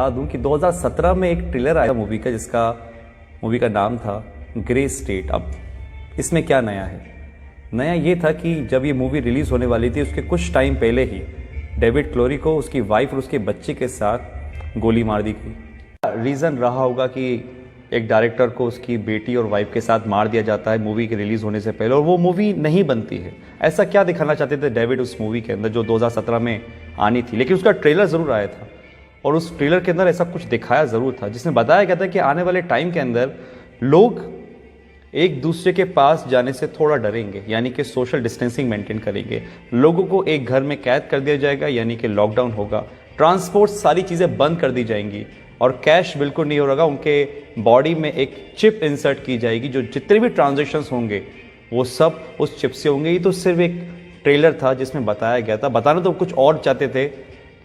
बता दूं कि 2017 में एक ट्रेलर आया मूवी का, मूवी का नाम था ग्रे स्टेट। अब इसमें क्या नया है? नया ये था कि जब ये मूवी रिलीज होने वाली थी उसके कुछ टाइम पहले ही डेविड क्लोरी को उसकी वाइफ और उसके बच्चे के साथ गोली मार दी गई। रीज़न रहा होगा कि एक डायरेक्टर को उसकी बेटी और वाइफ के साथ मार दिया जाता है मूवी के रिलीज होने से पहले, और वो मूवी नहीं बनती है। ऐसा क्या दिखाना चाहते थे डेविड उस मूवी के अंदर जो 2017 में आनी थी? लेकिन उसका ट्रेलर ज़रूर आया था और उस ट्रेलर के अंदर ऐसा कुछ दिखाया ज़रूर था जिसमें बताया गया था कि आने वाले टाइम के अंदर लोग एक दूसरे के पास जाने से थोड़ा डरेंगे, यानी कि सोशल डिस्टेंसिंग मेंटेन करेंगे। लोगों को एक घर में कैद कर दिया जाएगा, यानी कि लॉकडाउन होगा। ट्रांसपोर्ट सारी चीज़ें बंद कर दी जाएंगी और कैश बिल्कुल नहीं होगा। उनके बॉडी में एक चिप इंसर्ट की जाएगी, जो जितने भी ट्रांजैक्शंस होंगे वो सब उस चिप से होंगे। ये तो सिर्फ एक ट्रेलर था जिसमें बताया गया था। बताना तो कुछ और चाहते थे,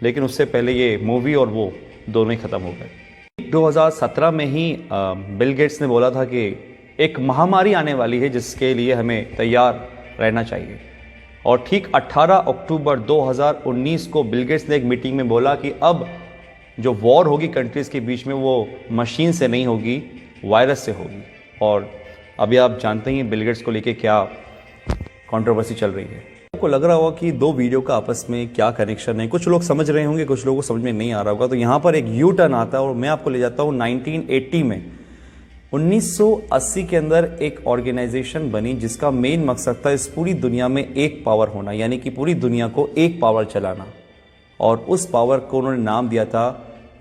लेकिन उससे पहले ये मूवी और वो दोनों ही ख़त्म हो गए। 2017 में ही बिल गेट्स ने बोला था कि एक महामारी आने वाली है जिसके लिए हमें तैयार रहना चाहिए। और ठीक 18 अक्टूबर 2019 को बिल गेट्स ने एक मीटिंग में बोला कि अब जो वॉर होगी कंट्रीज़ के बीच में वो मशीन से नहीं होगी, वायरस से होगी। और अभी आप जानते हैं बिल गेट्स को लेके क्या कंट्रोवर्सी चल रही है। आपको लग रहा होगा कि दो वीडियो का आपस में क्या कनेक्शन है। कुछ लोग समझ रहे होंगे, कुछ लोगों को समझ में नहीं आ रहा होगा। तो यहाँ पर एक यू टर्न आता है और मैं आपको ले जाता हूँ 1980 में। 1980 के अंदर एक ऑर्गेनाइजेशन बनी जिसका मेन मकसद था इस पूरी दुनिया में एक पावर होना, यानी कि पूरी दुनिया को एक पावर चलाना। और उस पावर को उन्होंने नाम दिया था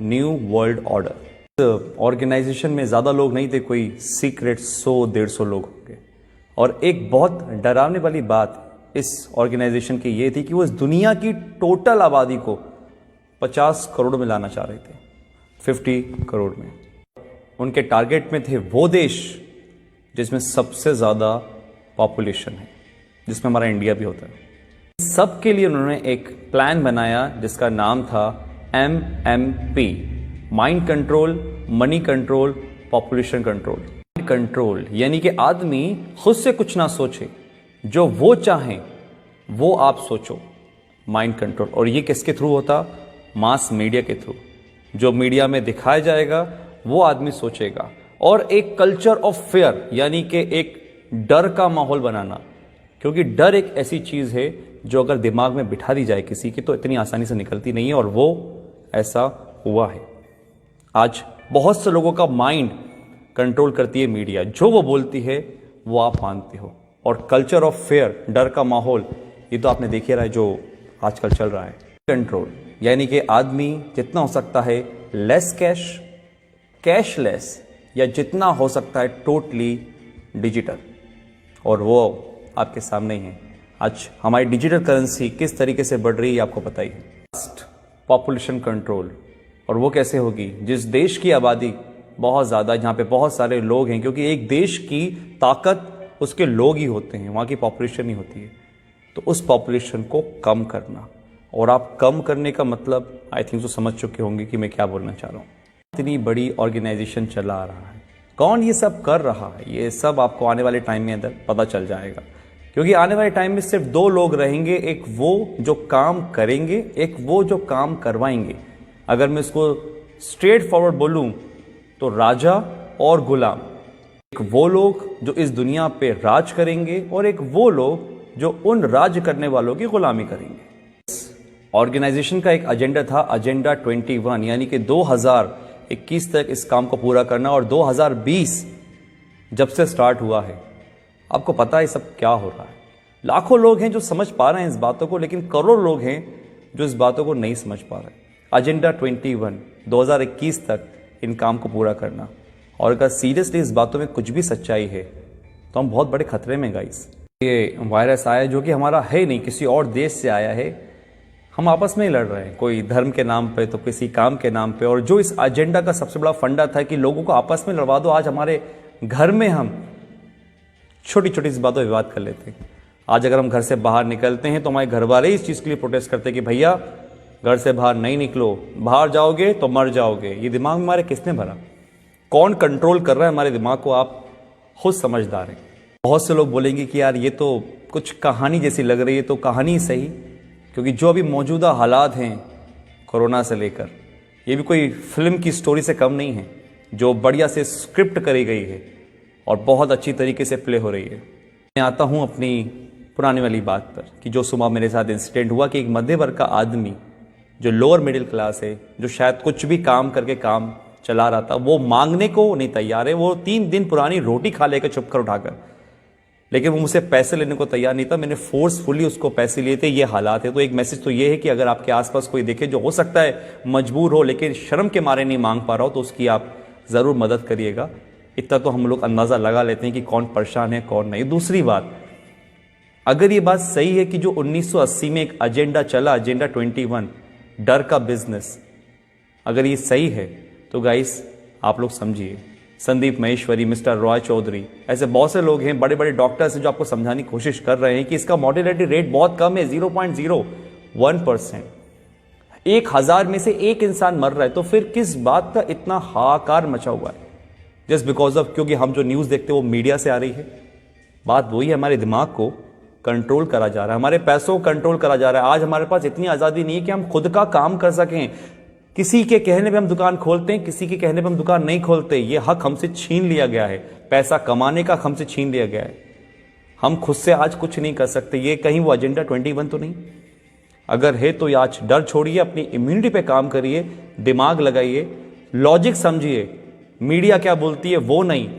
न्यू वर्ल्ड ऑर्डर। ऑर्गेनाइजेशन में ज़्यादा लोग नहीं थे, कोई सीक्रेट 100-150 लोग होंगे। और एक बहुत डरावने वाली बात इस ऑर्गेनाइजेशन की ये थी कि वो इस दुनिया की टोटल आबादी को 50 करोड़ में लाना चाह रहे थे, 50 करोड़ में। उनके टारगेट में थे वो देश जिसमें सबसे ज़्यादा पॉपुलेशन है, जिसमें हमारा इंडिया भी होता है। सबके लिए उन्होंने एक प्लान बनाया जिसका नाम था MMP, mind control, money control, population control. Control यानी कि आदमी खुद से कुछ ना सोचे, जो वो चाहें वो आप सोचो, माइंड कंट्रोल। और ये किसके थ्रू होता? मास मीडिया के थ्रू। जो मीडिया में दिखाया जाएगा वो आदमी सोचेगा। और एक कल्चर ऑफ फेयर, यानी कि एक डर का माहौल बनाना, क्योंकि डर एक ऐसी चीज़ है जो अगर दिमाग में बिठा दी जाए किसी की तो इतनी आसानी से निकलती नहीं है। और वो ऐसा हुआ है। आज बहुत से लोगों का माइंड कंट्रोल करती है मीडिया, जो वो बोलती है वो आप मानते हो। और कल्चर ऑफ फेयर, डर का माहौल, ये तो आपने देख ही रहा है जो आजकल चल रहा है। कंट्रोल यानी कि आदमी जितना हो सकता है लेस कैश, कैशलेस, या जितना हो सकता है टोटली डिजिटल। और वो आपके सामने ही है। आज हमारी डिजिटल करेंसी किस तरीके से बढ़ रही है आपको पता ही है। पॉपुलेशन कंट्रोल, और वो कैसे होगी? जिस देश की आबादी बहुत ज़्यादा, जहाँ पे बहुत सारे लोग हैं, क्योंकि एक देश की ताकत उसके लोग ही होते हैं, वहाँ की पॉपुलेशन नहीं होती है। तो उस पॉपुलेशन को कम करना, और आप कम करने का मतलब आई थिंक तो समझ चुके होंगे कि मैं क्या बोलना चाह रहा हूँ। इतनी बड़ी ऑर्गेनाइजेशन चला रहा है, कौन ये सब कर रहा है, ये सब आपको आने वाले टाइम में अंदर पता चल जाएगा। क्योंकि आने वाले टाइम में सिर्फ दो लोग रहेंगे, एक वो जो काम करेंगे, एक वो जो काम करवाएंगे। अगर मैं इसको स्ट्रेट फॉरवर्ड बोलूं तो राजा और गुलाम। एक वो लोग जो इस दुनिया पे राज करेंगे और एक वो लोग जो उन राज करने वालों की गुलामी करेंगे। ऑर्गेनाइजेशन का एक एजेंडा था, एजेंडा 21, यानी कि 2021 तक इस काम को पूरा करना। और 2020 जब से स्टार्ट हुआ है, आपको पता है सब क्या हो रहा है। लाखों लोग हैं जो समझ पा रहे हैं इस बातों को, लेकिन करोड़ लोग हैं जो इस बातों को नहीं समझ पा रहे। एजेंडा 21, 2021 तक इन काम को पूरा करना। और अगर सीरियसली इस बातों में कुछ भी सच्चाई है तो हम बहुत बड़े खतरे में गाइस। ये वायरस आया जो कि हमारा है नहीं, किसी और देश से आया है। हम आपस में ही लड़ रहे हैं, कोई धर्म के नाम पे तो किसी काम के नाम पे। और जो इस एजेंडा का सबसे बड़ा फंडा था कि लोगों को आपस में लड़वा दो, आज हमारे घर में हम छोटी छोटी सी बातों पर विवाद कर लेते हैं। आज अगर हम घर से बाहर निकलते हैं तो हमारे घर वाले इस चीज़ के लिए प्रोटेस्ट करते हैं कि भैया घर से बाहर नहीं निकलो, बाहर जाओगे तो मर जाओगे। ये दिमाग में हमारे किसने भरा? कौन कंट्रोल कर रहा है हमारे दिमाग को? आप खुद समझदार हैं। बहुत से लोग बोलेंगे कि यार ये तो कुछ कहानी जैसी लग रही है। तो कहानी सही, क्योंकि जो अभी मौजूदा हालात हैं कोरोना से लेकर, ये भी कोई फिल्म की स्टोरी से कम नहीं है, जो बढ़िया से स्क्रिप्ट करी गई है और बहुत अच्छी तरीके से प्ले हो रही है। मैं आता हूँ अपनी पुरानी वाली बात पर कि जो सुबह मेरे साथ इंसिडेंट हुआ कि एक मध्य वर्ग का आदमी जो लोअर मिडिल क्लास है, जो शायद कुछ भी काम करके काम चला रहा था, वो मांगने को नहीं तैयार है। वो 3 दिन पुरानी रोटी खा लेकर छुप कर उठाकर, लेकिन वो मुझसे पैसे लेने को तैयार नहीं था। मैंने फोर्सफुली उसको पैसे लिए थे। ये हालात है। तो एक मैसेज तो ये है कि अगर आपके आसपास कोई देखे जो हो सकता है मजबूर हो लेकिन शर्म के मारे नहीं मांग पा रहा हो, तो उसकी आप ज़रूर मदद करिएगा। इतना तो हम लोग अंदाज़ा लगा लेते हैं कि कौन परेशान है कौन नहीं। दूसरी बात, अगर ये बात सही है कि जो 1980 में एक एजेंडा चला, एजेंडा 21, डर का बिजनेस, अगर ये सही है तो गाइस आप लोग समझिए, संदीप महेश्वरी, मिस्टर रॉय चौधरी, ऐसे बहुत से लोग हैं, बड़े बड़े डॉक्टर्स हैं जो आपको समझाने की कोशिश कर रहे हैं कि इसका मॉर्टेलिटी रेट बहुत कम है, 0.01%। 1000 में से एक इंसान मर रहा है, तो फिर किस बात का इतना हाहाकार मचा हुआ है? जस्ट बिकॉज ऑफ, क्योंकि हम जो न्यूज़ देखते हैं वो मीडिया से आ रही है। बात वही है, हमारे दिमाग को कंट्रोल करा जा रहा है, हमारे पैसों को कंट्रोल करा जा रहा है। आज हमारे पास इतनी आज़ादी नहीं है कि हम खुद का काम कर सकें। किसी के कहने पे हम दुकान खोलते हैं, किसी के कहने पे हम दुकान नहीं खोलते। ये हक हमसे छीन लिया गया है, पैसा कमाने का हमसे छीन लिया गया है। हम खुद से आज कुछ नहीं कर सकते। ये कहीं वो एजेंडा 21 तो नहीं? अगर है तो आज डर छोड़िए, अपनी इम्यूनिटी पे काम करिए, दिमाग लगाइए, लॉजिक समझिए। मीडिया क्या बोलती है वो नहीं,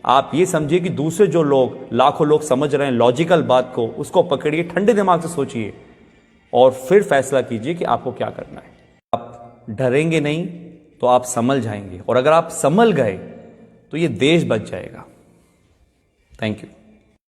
आप ये समझिए कि दूसरे जो लोग, लाखों लोग समझ रहे हैं लॉजिकल बात को, उसको पकड़िए, ठंडे दिमाग से सोचिए और फिर फैसला कीजिए कि आपको क्या करना है। आप डरेंगे नहीं तो आप संभल जाएंगे, और अगर आप संभल गए तो ये देश बच जाएगा। Thank you.